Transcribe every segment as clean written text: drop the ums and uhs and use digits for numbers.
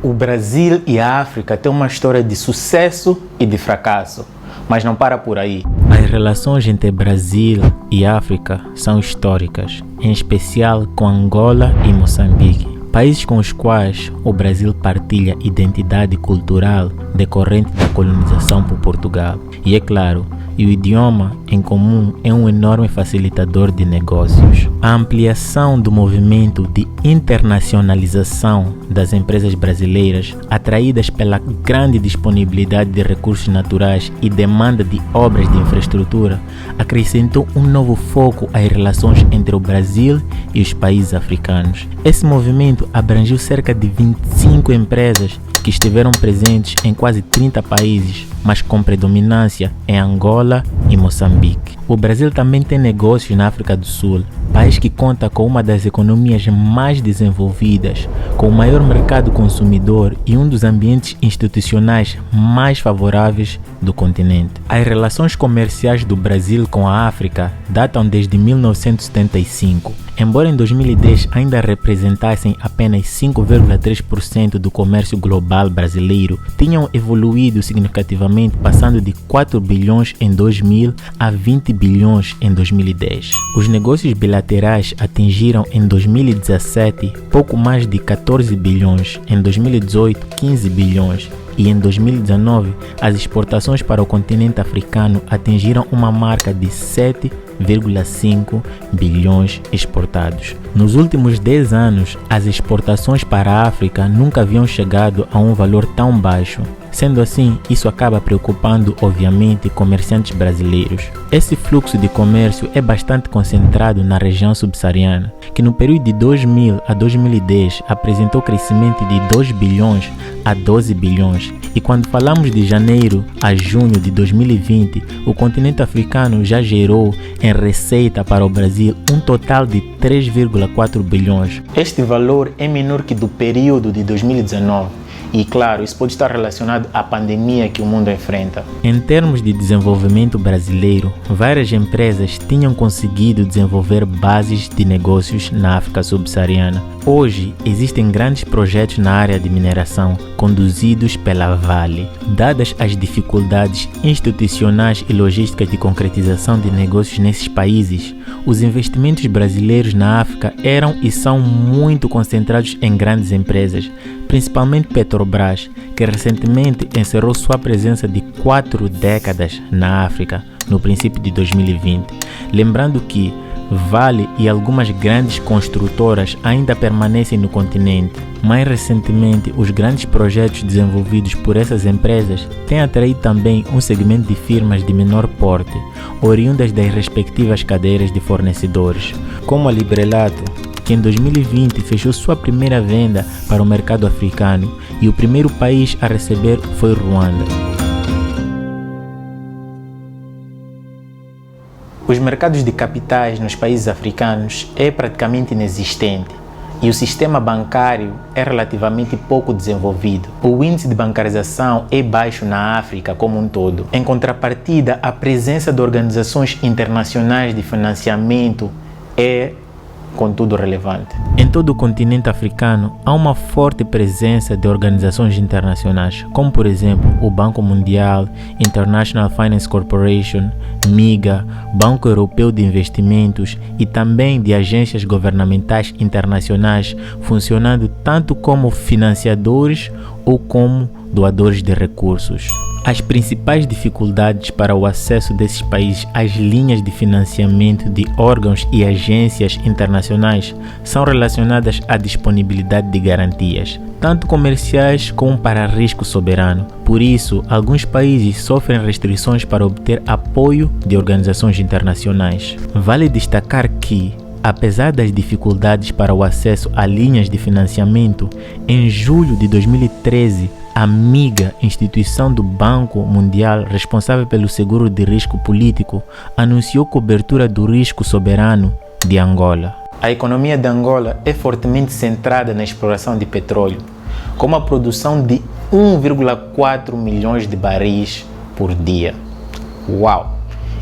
O Brasil e a África têm uma história de sucesso e de fracasso, mas não para por aí. As relações entre Brasil e África são históricas, em especial com Angola e Moçambique, países com os quais o Brasil partilha identidade cultural decorrente da colonização por Portugal. E é claro, o idioma em comum é um enorme facilitador de negócios. A ampliação do movimento de internacionalização das empresas brasileiras, atraídas pela grande disponibilidade de recursos naturais e demanda de obras de infraestrutura, acrescentou um novo foco às relações entre o Brasil e os países africanos. Esse movimento abrangiu cerca de 25 empresas que estiveram presentes em quase 30 países, mas com predominância em Angola e Moçambique. O Brasil também tem negócios na África do Sul, país que conta com uma das economias mais desenvolvidas, com o maior mercado consumidor e um dos ambientes institucionais mais favoráveis do continente. As relações comerciais do Brasil com a África datam desde 1975. Embora em 2010 ainda representassem apenas 5,3% do comércio global brasileiro, tinham evoluído significativamente, passando de 4 bilhões em 2000 a 20 bilhões em 2010. Os negócios bilaterais atingiram em 2017 pouco mais de 14 bilhões, em 2018 15 bilhões e em 2019 as exportações para o continente africano atingiram uma marca de 7,5 bilhões exportados. Nos últimos 10 anos, as exportações para a África nunca haviam chegado a um valor tão baixo. Sendo assim, isso acaba preocupando, obviamente, comerciantes brasileiros. Esse fluxo de comércio é bastante concentrado na região subsaariana, que no período de 2000 a 2010 apresentou crescimento de 2 bilhões a 12 bilhões. E quando falamos de janeiro a junho de 2020, o continente africano já gerou em receita para o Brasil um total de 3,4 bilhões. Este valor é menor que do período de 2019. E claro, isso pode estar relacionado à pandemia que o mundo enfrenta. Em termos de desenvolvimento brasileiro, várias empresas tinham conseguido desenvolver bases de negócios na África subsaariana. Hoje, existem grandes projetos na área de mineração, conduzidos pela Vale. Dadas as dificuldades institucionais e logísticas de concretização de negócios nesses países, os investimentos brasileiros na África eram e são muito concentrados em grandes empresas, principalmente Petrobras, que recentemente encerrou sua presença de 4 décadas na África, no princípio de 2020. Lembrando que Vale e algumas grandes construtoras ainda permanecem no continente. Mais recentemente, os grandes projetos desenvolvidos por essas empresas têm atraído também um segmento de firmas de menor porte, oriundas das respectivas cadeias de fornecedores, como a Librelato, que em 2020 fechou sua primeira venda para o mercado africano, e o primeiro país a receber foi Ruanda. Os mercados de capitais nos países africanos é praticamente inexistente e o sistema bancário é relativamente pouco desenvolvido. O índice de bancarização é baixo na África como um todo. Em contrapartida, a presença de organizações internacionais de financiamento é, contudo, relevante. Em todo o continente africano, há uma forte presença de organizações internacionais, como por exemplo o Banco Mundial, International Finance Corporation, MIGA, Banco Europeu de Investimentos e também de agências governamentais internacionais, funcionando tanto como financiadores ou como doadores de recursos. As principais dificuldades para o acesso desses países às linhas de financiamento de órgãos e agências internacionais são relacionadas à disponibilidade de garantias, tanto comerciais como para risco soberano. Por isso, alguns países sofrem restrições para obter apoio de organizações internacionais. Vale destacar que, apesar das dificuldades para o acesso a linhas de financiamento, em julho de 2013, a MIGA, instituição do Banco Mundial responsável pelo seguro de risco político, anunciou cobertura do risco soberano de Angola. A economia de Angola é fortemente centrada na exploração de petróleo, com uma produção de 1,4 milhões de barris por dia. Uau!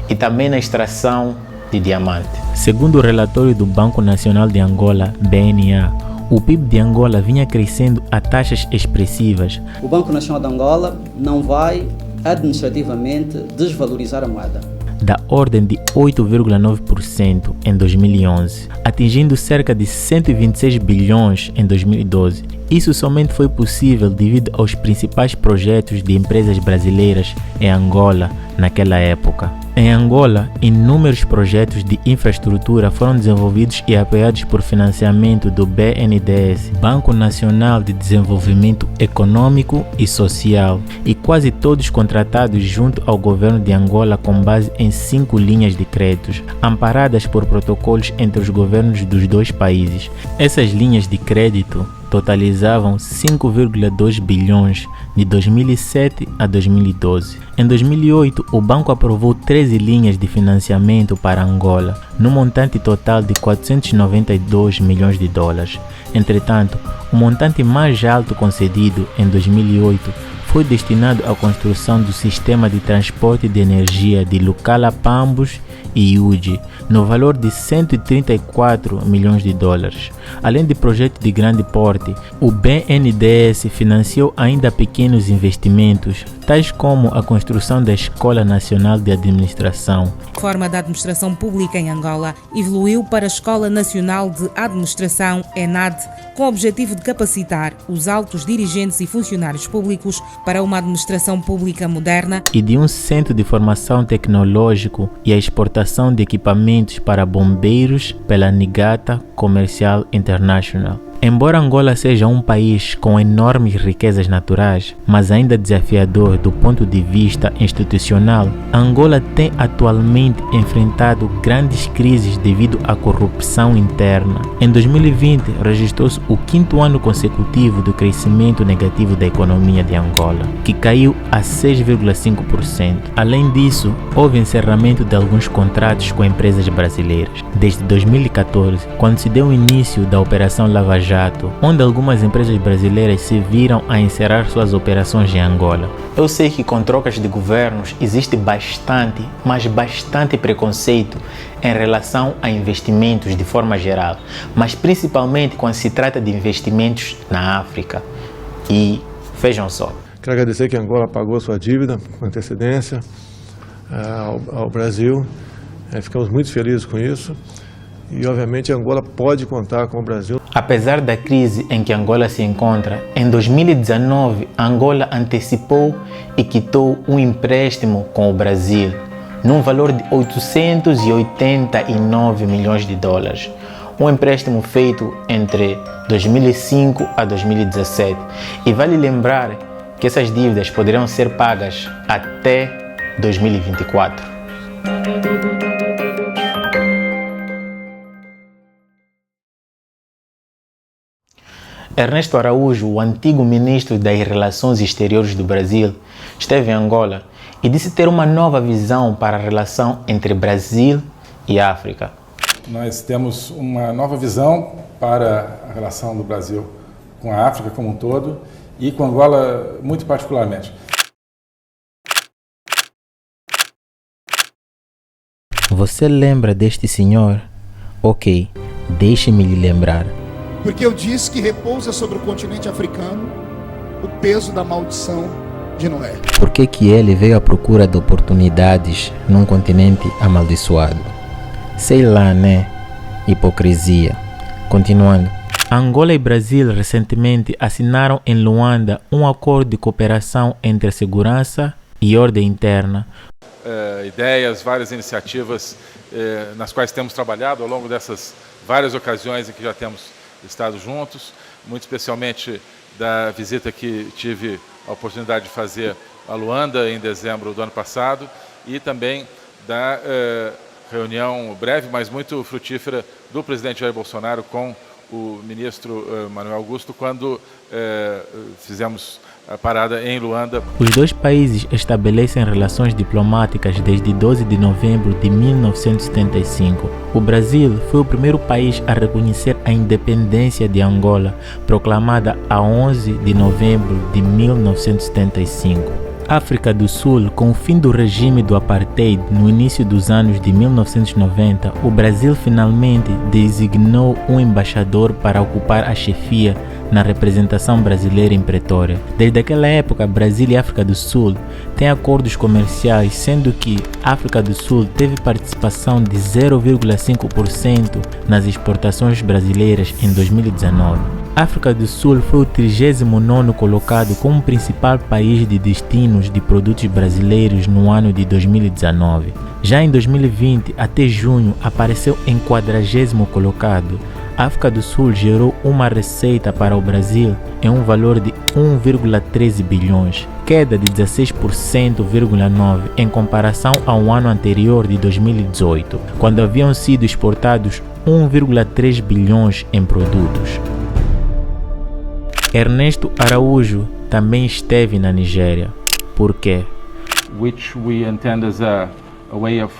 E também na extração de diamante. Segundo o relatório do Banco Nacional de Angola, BNA, o PIB de Angola vinha crescendo a taxas expressivas. O Banco Nacional de Angola não vai administrativamente desvalorizar a moeda, da ordem de 8,9% em 2011, atingindo cerca de 126 bilhões em 2012. Isso somente foi possível devido aos principais projetos de empresas brasileiras em Angola naquela época. Em Angola, inúmeros projetos de infraestrutura foram desenvolvidos e apoiados por financiamento do BNDES, Banco Nacional de Desenvolvimento Econômico e Social, e quase todos contratados junto ao governo de Angola com base em 5 linhas de créditos, amparadas por protocolos entre os governos dos dois países. Essas linhas de crédito totalizavam 5,2 bilhões de 2007 a 2012. Em 2008, o banco aprovou 13 linhas de financiamento para Angola, no montante total de 492 milhões de dólares. Entretanto, o montante mais alto concedido em 2008 foi destinado à construção do sistema de transporte de energia de Lucala-Pambos e Uji, no valor de 134 milhões de dólares. Além de projetos de grande porte, o BNDES financiou ainda pequenos investimentos, tais como a construção da Escola Nacional de Administração. A forma da administração pública em Angola evoluiu para a Escola Nacional de Administração, ENAD, com o objetivo de capacitar os altos dirigentes e funcionários públicos para uma administração pública moderna e de um centro de formação tecnológico e a exportação de equipamentos para bombeiros pela Nigata Commercial International. Embora Angola seja um país com enormes riquezas naturais, mas ainda desafiador do ponto de vista institucional, Angola tem atualmente enfrentado grandes crises devido à corrupção interna. Em 2020, registrou-se o 5º ano consecutivo do crescimento negativo da economia de Angola, que caiu a 6,5%. Além disso, houve encerramento de alguns contratos com empresas brasileiras. Desde 2014, quando se deu o início da Operação Lava Jato, onde algumas empresas brasileiras se viram a encerrar suas operações em Angola. Eu sei que com trocas de governos existe bastante, mas bastante preconceito em relação a investimentos de forma geral, mas principalmente quando se trata de investimentos na África. E vejam só. Quero agradecer que Angola pagou sua dívida com antecedência ao Brasil. Ficamos muito felizes com isso. E, obviamente, Angola pode contar com o Brasil. Apesar da crise em que Angola se encontra, em 2019, Angola antecipou e quitou um empréstimo com o Brasil, num valor de 889 milhões de dólares. Um empréstimo feito entre 2005 a 2017. E vale lembrar que essas dívidas poderão ser pagas até 2024. Ernesto Araújo, o antigo ministro das Relações Exteriores do Brasil, esteve em Angola e disse ter uma nova visão para a relação entre Brasil e África. Nós temos uma nova visão para a relação do Brasil com a África como um todo e com Angola muito particularmente. Você lembra deste senhor? Ok, deixe-me lhe lembrar. Porque eu disse que repousa sobre o continente africano o peso da maldição de Noé. Por que ele veio à procura de oportunidades num continente amaldiçoado? Sei lá, né? Hipocrisia. Continuando. Angola e Brasil recentemente assinaram em Luanda um acordo de cooperação entre segurança e ordem interna. Ideias, várias iniciativas nas quais temos trabalhado ao longo dessas várias ocasiões em que já temos estado juntos, muito especialmente da visita que tive a oportunidade de fazer a Luanda em dezembro do ano passado e também da reunião breve, mas muito frutífera do presidente Jair Bolsonaro com o ministro Manuel Augusto quando fizemos a parada em Luanda. Os dois países estabelecem relações diplomáticas desde 12 de novembro de 1975. O Brasil foi o primeiro país a reconhecer a independência de Angola, proclamada a 11 de novembro de 1975. África do Sul, com o fim do regime do apartheid no início dos anos de 1990, o Brasil finalmente designou um embaixador para ocupar a chefia na representação brasileira em Pretória. Desde aquela época, Brasil e África do Sul têm acordos comerciais, sendo que África do Sul teve participação de 0,5% nas exportações brasileiras em 2019. África do Sul foi o 39º colocado como principal país de destinos de produtos brasileiros no ano de 2019. Já em 2020, até junho, apareceu em 40º colocado. A África do Sul gerou uma receita para o Brasil em um valor de 1,13 bilhões, queda de 16,9% em comparação ao ano anterior de 2018, quando haviam sido exportados 1,3 bilhões em produtos. Ernesto Araújo também esteve na Nigéria. Por quê? Which we intend as a way of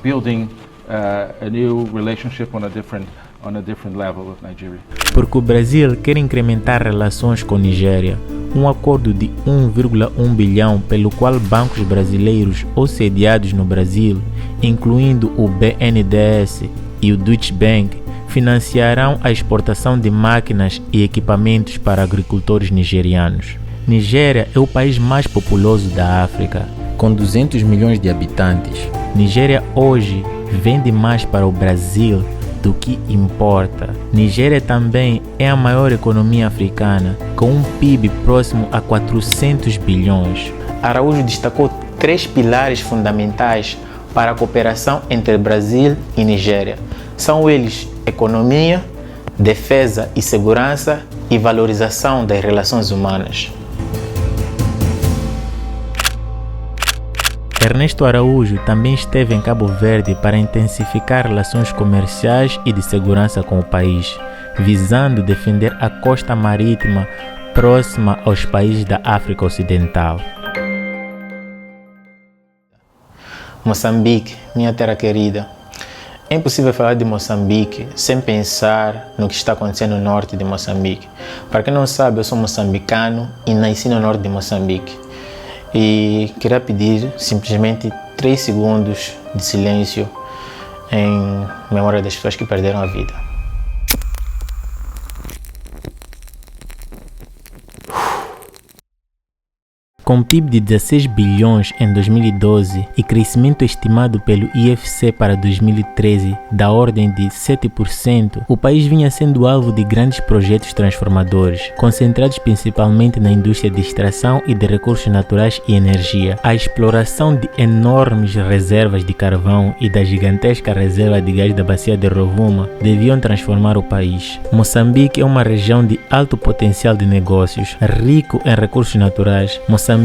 building a new relationship on a different level with Nigeria. Porque o Brasil quer incrementar relações com Nigéria. Um acordo de 1,1 bilhão pelo qual bancos brasileiros ou sediados no Brasil, incluindo o BNDES e o Deutsche Bank, financiarão a exportação de máquinas e equipamentos para agricultores nigerianos. Nigéria é o país mais populoso da África, com 200 milhões de habitantes. Nigéria hoje vende mais para o Brasil do que importa. Nigéria também é a maior economia africana, com um PIB próximo a 400 bilhões. Araújo destacou 3 pilares fundamentais para a cooperação entre Brasil e Nigéria. São eles economia, defesa e segurança e valorização das relações humanas. Ernesto Araújo também esteve em Cabo Verde para intensificar relações comerciais e de segurança com o país, visando defender a costa marítima próxima aos países da África Ocidental. Moçambique, minha terra querida. É impossível falar de Moçambique sem pensar no que está acontecendo no norte de Moçambique. Para quem não sabe, eu sou moçambicano e nasci no norte de Moçambique. E queria pedir simplesmente 3 segundos de silêncio em memória das pessoas que perderam a vida. Com PIB de 16 bilhões em 2012 e crescimento estimado pelo IFC para 2013 da ordem de 7%, o país vinha sendo alvo de grandes projetos transformadores, concentrados principalmente na indústria de extração e de recursos naturais e energia. A exploração de enormes reservas de carvão e da gigantesca reserva de gás da bacia de Rovuma deviam transformar o país. Moçambique é uma região de alto potencial de negócios, rico em recursos naturais. Moçambique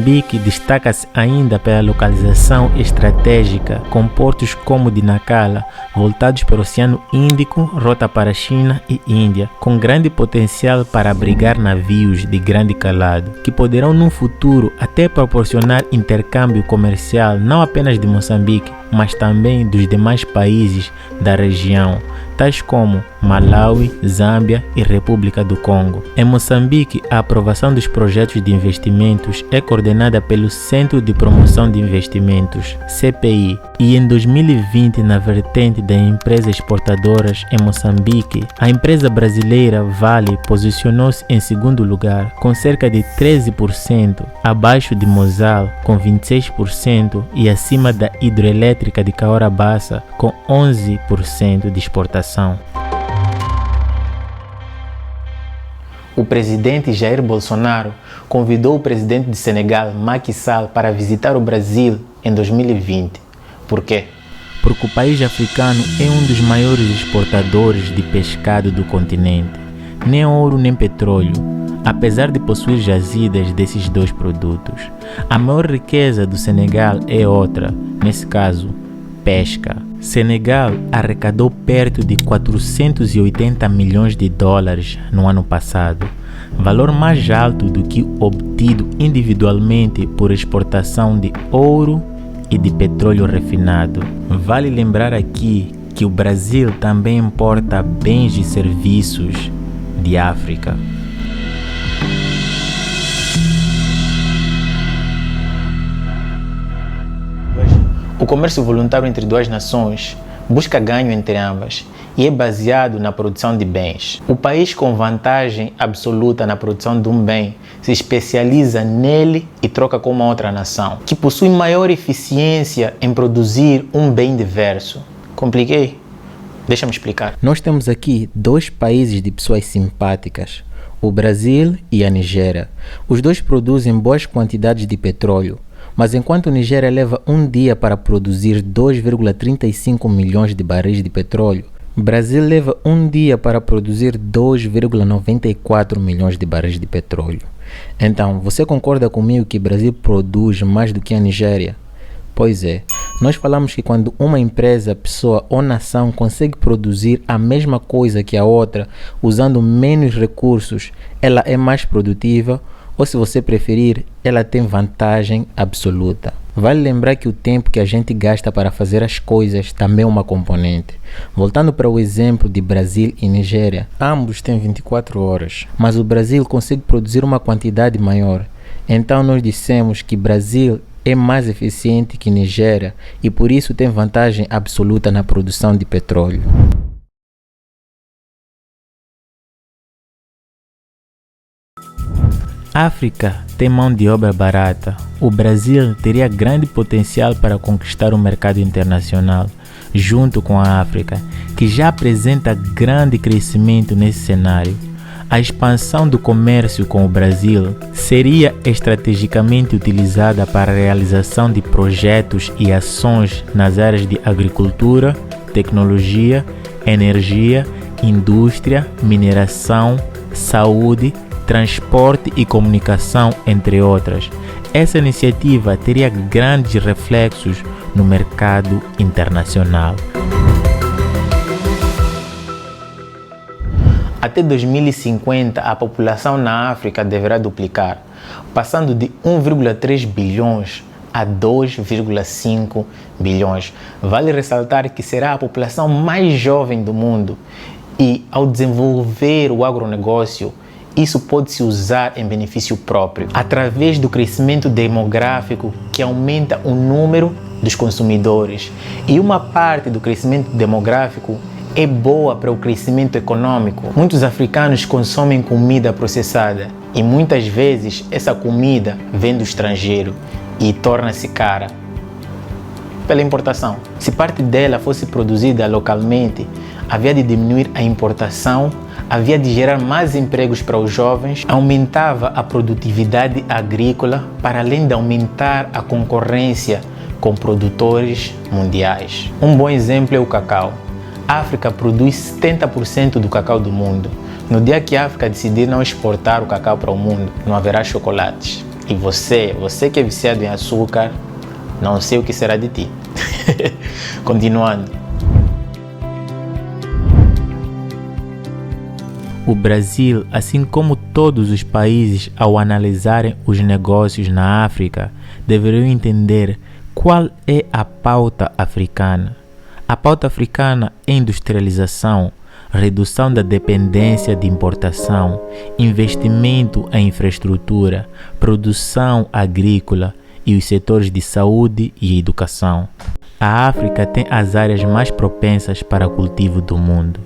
destaca-se ainda pela localização estratégica, com portos como o de Nacala, voltados para o Oceano Índico, rota para a China e Índia, com grande potencial para abrigar navios de grande calado, que poderão num futuro até proporcionar intercâmbio comercial não apenas de Moçambique, mas também dos demais países da região, tais como Malawi, Zâmbia e República do Congo. Em Moçambique, a aprovação dos projetos de investimentos é coordenada pelo Centro de Promoção de Investimentos, CPI, e em 2020, na vertente das empresas exportadoras em Moçambique, a empresa brasileira Vale posicionou-se em segundo lugar, com cerca de 13%, abaixo de Mosal, com 26%, e acima da hidrelétrica de Cahora Bassa, com 11% de exportação. O presidente Jair Bolsonaro convidou o presidente de Senegal, Macky Sall, para visitar o Brasil em 2020. Por quê? Porque o país africano é um dos maiores exportadores de pescado do continente. Nem ouro nem petróleo, apesar de possuir jazidas desses dois produtos. A maior riqueza do Senegal é outra, nesse caso, pesca. Senegal arrecadou perto de 480 milhões de dólares no ano passado, valor mais alto do que obtido individualmente por exportação de ouro e de petróleo refinado. Vale lembrar aqui que o Brasil também importa bens e serviços de África. O comércio voluntário entre duas nações busca ganho entre ambas e é baseado na produção de bens. O país com vantagem absoluta na produção de um bem se especializa nele e troca com uma outra nação, que possui maior eficiência em produzir um bem diverso. Compliquei? Deixa-me explicar. Nós temos aqui dois países de pessoas simpáticas, o Brasil e a Nigéria. Os dois produzem boas quantidades de petróleo, mas enquanto a Nigéria leva um dia para produzir 2,35 milhões de barris de petróleo, o Brasil leva um dia para produzir 2,94 milhões de barris de petróleo. Então, você concorda comigo que o Brasil produz mais do que a Nigéria? Pois é, nós falamos que quando uma empresa, pessoa ou nação consegue produzir a mesma coisa que a outra usando menos recursos, ela é mais produtiva, ou se você preferir, ela tem vantagem absoluta. Vale lembrar que o tempo que a gente gasta para fazer as coisas também é uma componente. Voltando para o exemplo de Brasil e Nigéria, ambos têm 24 horas, mas o Brasil consegue produzir uma quantidade maior. Então nós dissemos que Brasil é mais eficiente que Nigéria e por isso tem vantagem absoluta na produção de petróleo. A África tem mão de obra barata. O Brasil teria grande potencial para conquistar o mercado internacional, junto com a África, que já apresenta grande crescimento nesse cenário. A expansão do comércio com o Brasil seria estrategicamente utilizada para a realização de projetos e ações nas áreas de agricultura, tecnologia, energia, indústria, mineração, saúde, transporte e comunicação, entre outras. Essa iniciativa teria grandes reflexos no mercado internacional. Até 2050, a população na África deverá duplicar, passando de 1,3 bilhões a 2,5 bilhões. Vale ressaltar que será a população mais jovem do mundo e, ao desenvolver o agronegócio, isso pode se usar em benefício próprio, através do crescimento demográfico que aumenta o número dos consumidores. E uma parte do crescimento demográfico é boa para o crescimento econômico. Muitos africanos consomem comida processada e muitas vezes essa comida vem do estrangeiro e torna-se cara pela importação. Se parte dela fosse produzida localmente, havia de diminuir a importação, havia de gerar mais empregos para os jovens, aumentava a produtividade agrícola, para além de aumentar a concorrência com produtores mundiais. Um bom exemplo é o cacau. A África produz 70% do cacau do mundo. No dia que a África decidir não exportar o cacau para o mundo, não haverá chocolates. E você que é viciado em açúcar, não sei o que será de ti. Continuando. O Brasil, assim como todos os países, ao analisarem os negócios na África, deveriam entender qual é a pauta africana. A pauta africana é industrialização, redução da dependência de importação, investimento em infraestrutura, produção agrícola e os setores de saúde e educação. A África tem as áreas mais propensas para o cultivo do mundo,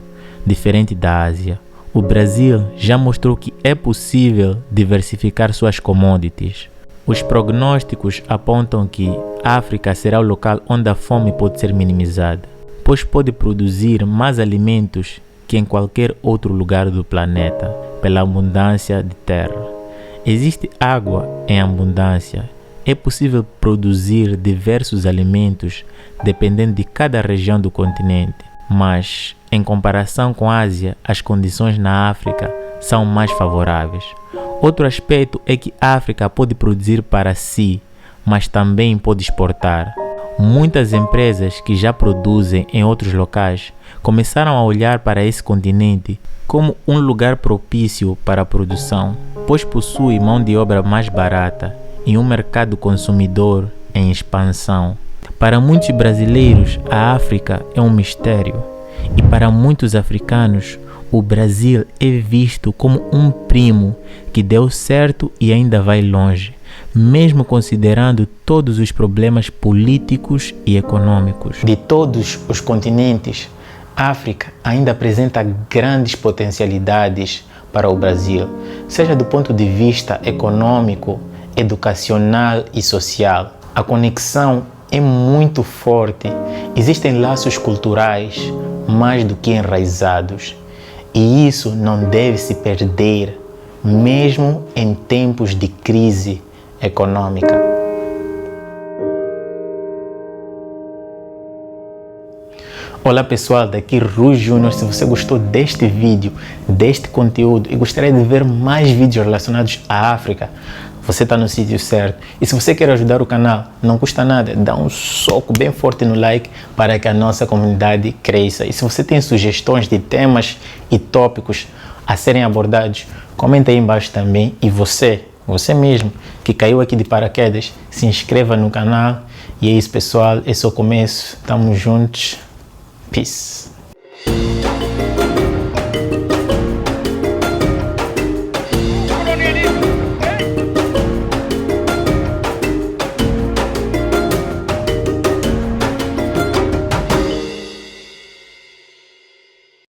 diferente da Ásia. O Brasil já mostrou que é possível diversificar suas commodities. Os prognósticos apontam que a África será o local onde a fome pode ser minimizada, pois pode produzir mais alimentos que em qualquer outro lugar do planeta, pela abundância de terra. Existe água em abundância. É possível produzir diversos alimentos dependendo de cada região do continente, mas em comparação com a Ásia, as condições na África são mais favoráveis. Outro aspecto é que a África pode produzir para si, mas também pode exportar. Muitas empresas que já produzem em outros locais começaram a olhar para esse continente como um lugar propício para a produção, pois possui mão de obra mais barata e um mercado consumidor em expansão. Para muitos brasileiros, a África é um mistério. E para muitos africanos, o Brasil é visto como um primo que deu certo e ainda vai longe. mesmo considerando todos os problemas políticos e econômicos. De todos os continentes, a África ainda apresenta grandes potencialidades para o Brasil, seja do ponto de vista econômico, educacional e social. A conexão é muito forte, existem laços culturais mais do que enraizados, e isso não deve se perder, mesmo em tempos de crise econômica. Olá pessoal, daqui Rui Júnior. Se você gostou deste vídeo, deste conteúdo e gostaria de ver mais vídeos relacionados à África, você está no sítio certo. E se você quer ajudar o canal, não custa nada, dá um soco bem forte no like para que a nossa comunidade cresça. E se você tem sugestões de temas e tópicos a serem abordados, comenta aí embaixo também. E você mesmo que caiu aqui de paraquedas, se inscreva no canal. E é isso pessoal, esse é o começo, estamos juntos. Peace.